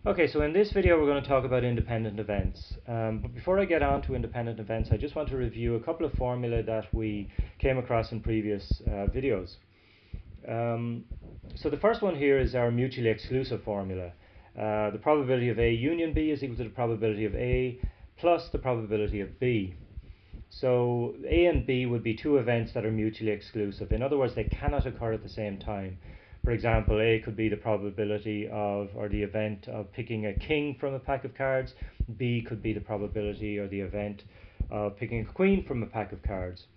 Okay, so in this video we're going to talk about independent events. But before I get on to independent events, I just want to review a couple of formulae that we came across in previous videos. So the first one here is our mutually exclusive formula. The probability of A union B is equal to the probability of A plus the probability of B. So A and B would be two events that are mutually exclusive. In other words, they cannot occur at the same time. For example, A could be the probability of, or the event of picking a king from a pack of cards. B could be the probability or the event of picking a queen from a pack of cards.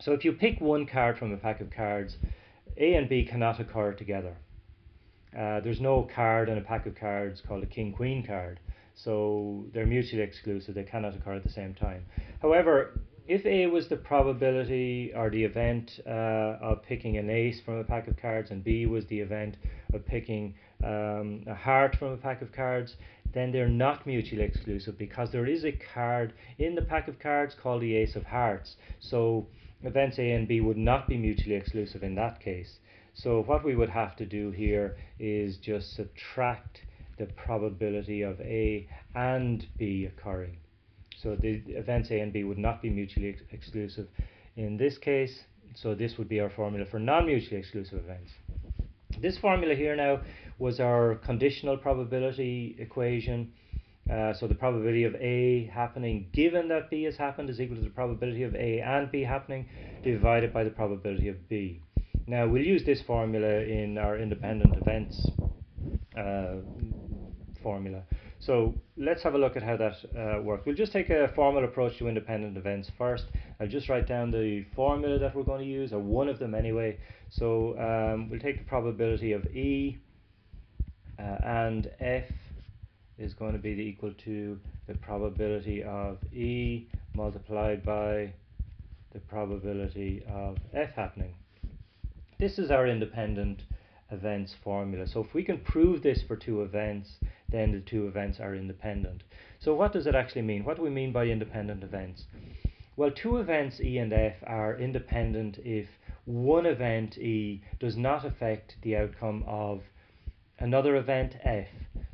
So if you pick one card from a pack of cards, A and B cannot occur together. There's no card in a pack of cards called a king-queen card. So they're mutually exclusive, they cannot occur at the same time. However, if A was the probability or the event of picking an ace from a pack of cards, and B was the event of picking a heart from a pack of cards, then they're not mutually exclusive because there is a card in the pack of cards called the ace of hearts. So events A and B would not be mutually exclusive in that case. So what we would have to do here is just subtract the probability of A and B occurring. So the events A and B would not be mutually exclusive in this case. So this would be our formula for non-mutually exclusive events. This formula here now was our conditional probability equation. So the probability of A happening given that B has happened is equal to the probability of A and B happening divided by the probability of B. Now we'll use this formula in our independent events formula. So let's have a look at how that works. We'll just take a formal approach to independent events first. I'll just write down the formula that we're going to use, or one of them anyway. So we'll take the probability of E and F is going to be equal to the probability of E multiplied by the probability of F happening. This is our independent events formula. So if we can prove this for two events, then the two events are independent. So what does it actually mean? What do we mean by independent events? Well, two events E and F are independent if one event E does not affect the outcome of another event F.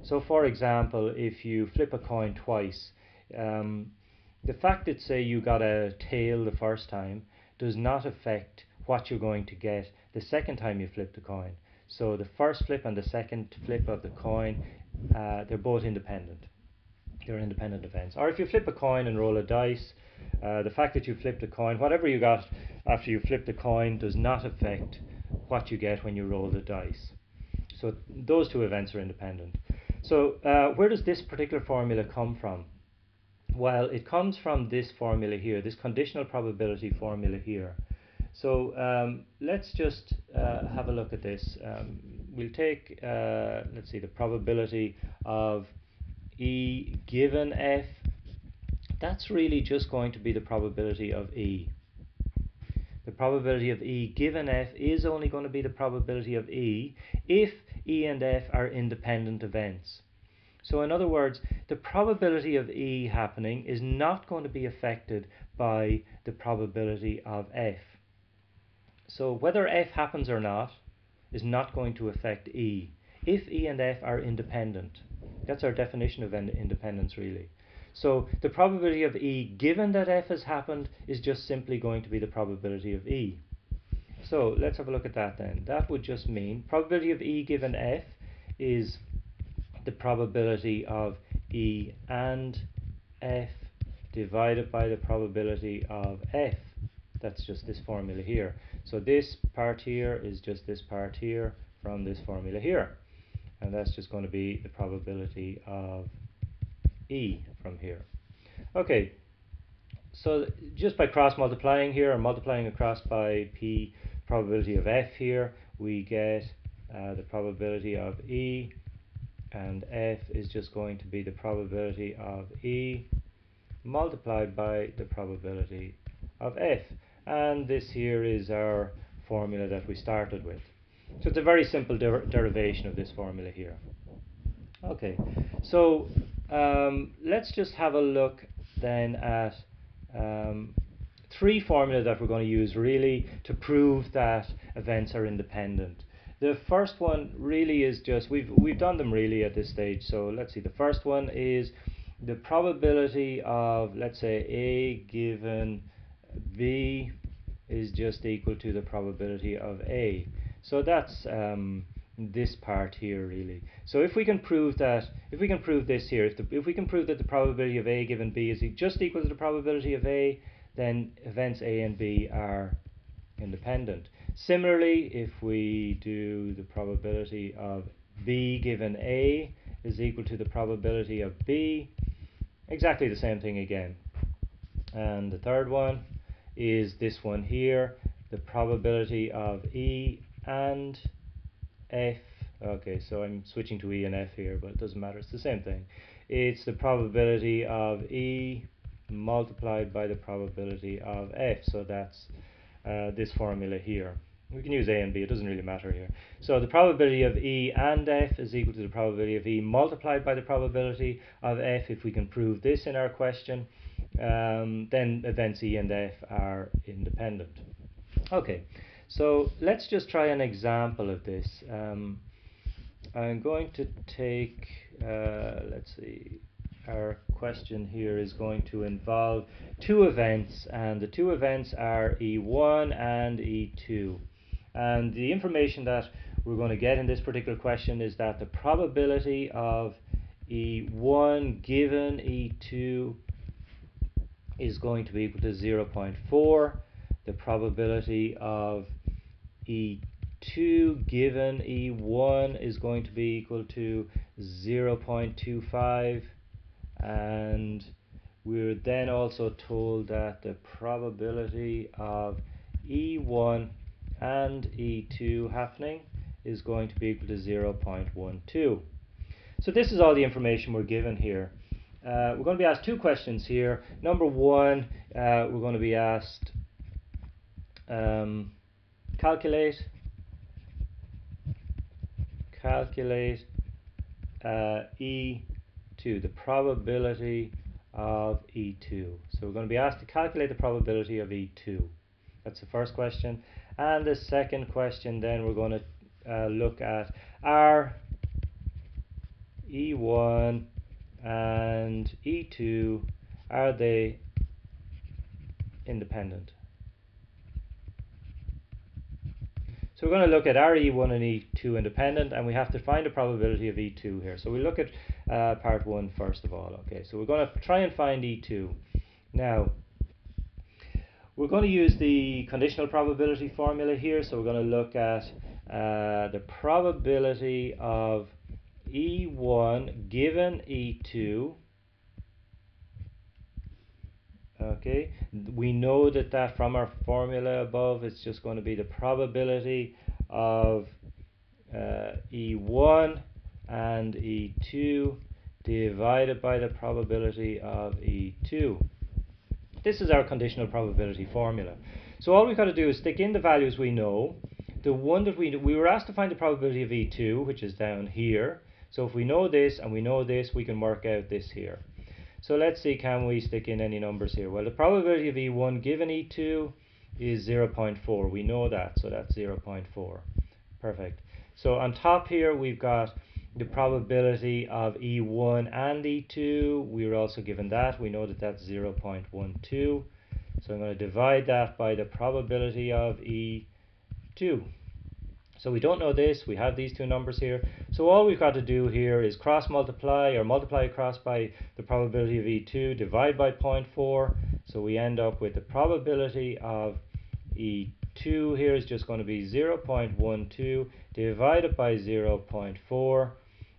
So for example, if you flip a coin twice, the fact that, say, you got a tail the first time does not affect what you're going to get the second time you flip the coin. So the first flip and the second flip of the coin, they're both independent. They're independent events. Or if you flip a coin and roll a dice, the fact that you flipped a coin, whatever you got after you flipped the coin, does not affect what you get when you roll the dice. So those two events are independent. So where does this particular formula come from? Well, it comes from this formula here, this conditional probability formula here. So let's just have a look at this. We'll take, let's see, the probability of E given F. That's really just going to be the probability of E. The probability of E given F is only going to be the probability of E if E and F are independent events. So in other words, the probability of E happening is not going to be affected by the probability of F. So whether F happens or not is not going to affect E if E and F are independent. That's our definition of independence, really. So the probability of E given that F has happened is just simply going to be the probability of E. So let's have a look at that then. That would just mean probability of E given F is the probability of E and F divided by the probability of F. That's just this formula here. So this part here is just this part here from this formula here. And that's just going to be the probability of E from here. Okay, so just by cross multiplying here, or multiplying across by P probability of F here, we get the probability of E, and F is just going to be the probability of E multiplied by the probability of F. And this here is our formula that we started with. So it's a very simple derivation of this formula here. Okay, so let's just have a look then at three formulas that we're going to use really to prove that events are independent. The first one really is just, we've done them really at this stage. So let's see, the first one is the probability of, let's say, A given B is just equal to the probability of A. So that's this part here really. So if we can prove that, if we can prove this here, if we can prove that the probability of A given B is just equal to the probability of A, then events A and B are independent. Similarly, if we do the probability of B given A is equal to the probability of B, exactly the same thing again. And the third one is this one here, the probability of E and F. Okay, so I'm switching to E and F here, but it doesn't matter, it's the same thing. It's the probability of E multiplied by the probability of F. So that's this formula here. We can use A and B, it doesn't really matter here. So the probability of E and F is equal to the probability of E multiplied by the probability of F. If we can prove this in our question, then events E and F are independent. Okay, so let's just try an example of this. I'm going to take, let's see, our question here is going to involve two events, and the two events are E1 and E2. And the information that we're going to get in this particular question is that the probability of E1 given E2 is going to be equal to 0.4. The probability of E2 given E1 is going to be equal to 0.25. And we're then also told that the probability of E1 and E2 happening is going to be equal to 0.12. So this is all the information we're given here. We're going to be asked two questions here. Number one, we're going to be asked calculate E2, the probability of E2. So we're going to be asked to calculate the probability of E2. That's the first question. And the second question, then we're going to look at are E1 and E2, are they independent? So we're going to look at are E1 and E2 independent, and we have to find the probability of E2 here. So we look at part one first of all. Okay, so we're going to try and find E2. Now, we're going to use the conditional probability formula here. So we're going to look at the probability of E1 given E2. Okay, we know that from our formula above, it's just going to be the probability of E1 and E2 divided by the probability of E2. This is our conditional probability formula. So all we've got to do is stick in the values we know. The one that we were asked to find the probability of E2, which is down here. So if we know this and we know this, we can work out this here. So let's see, can we stick in any numbers here? Well, the probability of E1 given E2 is 0.4. We know that, so that's 0.4. Perfect. So on top here, we've got the probability of E1 and E2. We were also given that. We know that that's 0.12. So I'm going to divide that by the probability of E2. So we don't know this, we have these two numbers here. So all we've got to do here is cross multiply or multiply across by the probability of E2, divide by 0.4. So we end up with the probability of E2 here is just going to be 0.12 divided by 0.4,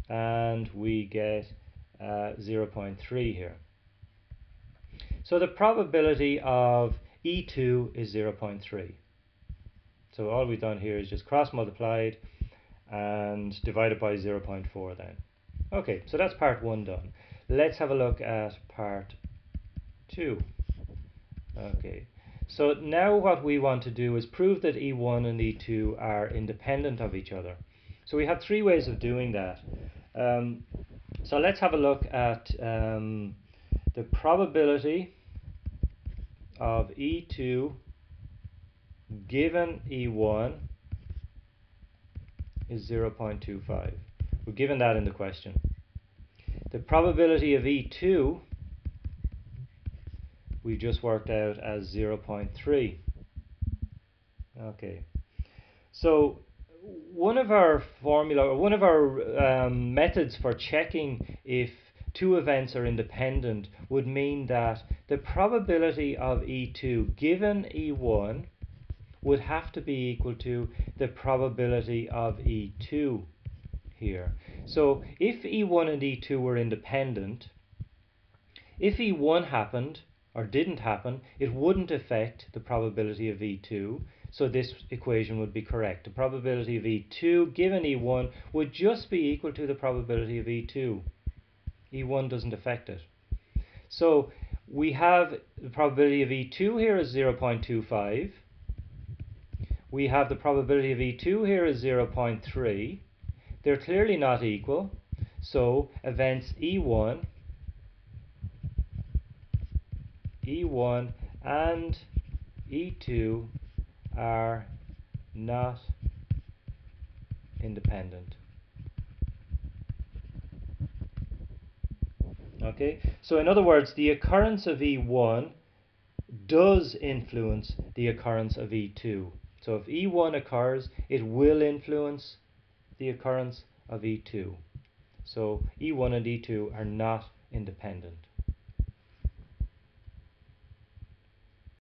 and we get 0.3 here. So the probability of E2 is 0.3. So all we've done here is just cross multiplied and divided by 0.4 then. Okay, so that's part one done. Let's have a look at part two. Okay, so now what we want to do is prove that E1 and E2 are independent of each other. So we have three ways of doing that. So let's have a look at the probability of E2 given E1 is 0.25. We're given that in the question. The probability of E2 we just worked out as 0.3. Okay, so one of our methods for checking if two events are independent would mean that the probability of E2 given E1 would have to be equal to the probability of E2 here. So if E1 and E2 were independent, if E1 happened or didn't happen, it wouldn't affect the probability of E2, so this equation would be correct. The probability of E2 given E1 would just be equal to the probability of E2. E1 doesn't affect it. So we have the probability of E2 here is 0.25. We have the probability of E2 here is 0.3. They're clearly not equal, so events E1 and E2 are not independent. Okay, so in other words, the occurrence of E1 does influence the occurrence of E2. So if E1 occurs, it will influence the occurrence of E2. So E1 and E2 are not independent.